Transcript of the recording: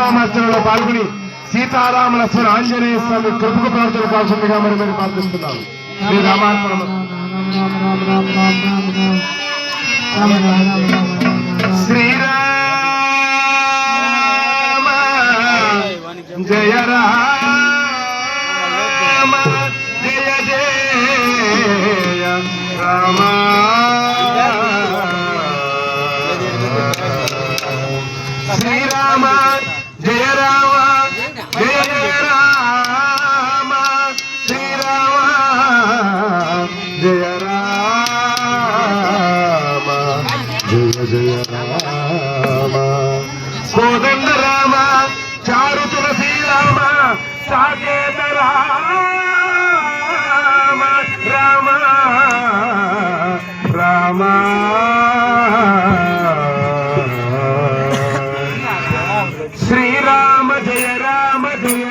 శరణామాచరణలో పాల్గొని సీతారామ లక్ష్మణ ఆంజనేయ స్వామి కృపకు ప్రార్థన కావాల్సిందిగా మరి మీరు ప్రార్థిస్తున్నాం. శ్రీ రామార్పణ. శ్రీరామ జయ రామ జయ జయ రామ. శ్రీరామ జయ రామ జయ జయ రామ. శ్రీరామ జయ రామ జయ జయ రామ. కోదండ రామ చారు తులసి రామ సాకేత రామ రామ రామ. శ్రీరామ జయ రామ జయ